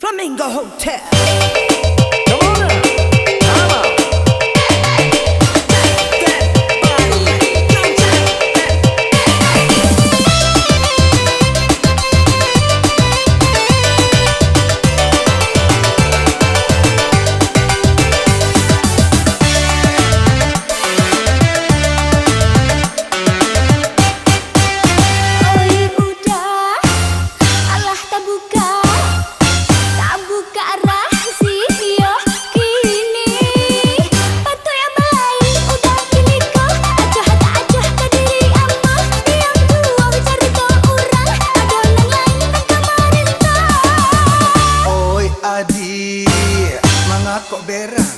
Flamingo Hotel. Come on now. Come on. Kok berang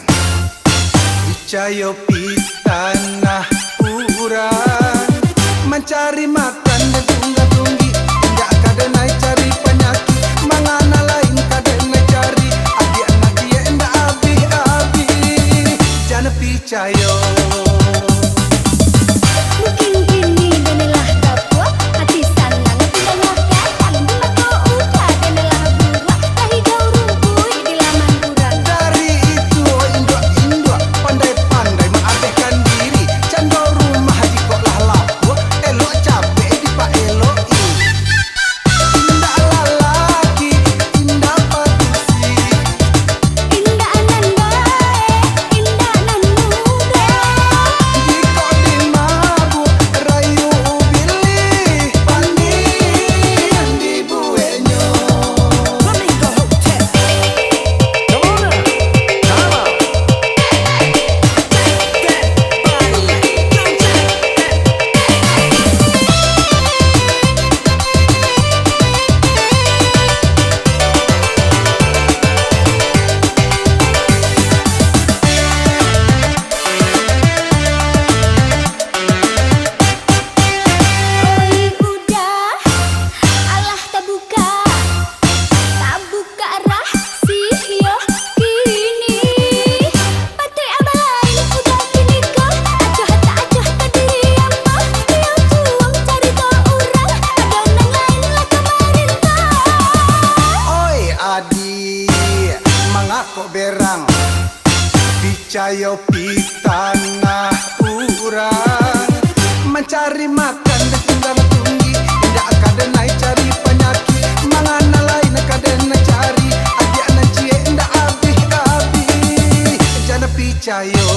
Icayo pitanah urang mencari makan dan tungga-tunggi tidak kadenai cari penyakit mangana lain kadenai cari adi anak dia endak abi-abi jangan picayo. Kok berang Picayo pitanah urang mencari makan dan tunggang-tunggi tidak kadenai cari penyakit mangana lain kadenai cari adik anak cie ndak abi-abi jangan picayo.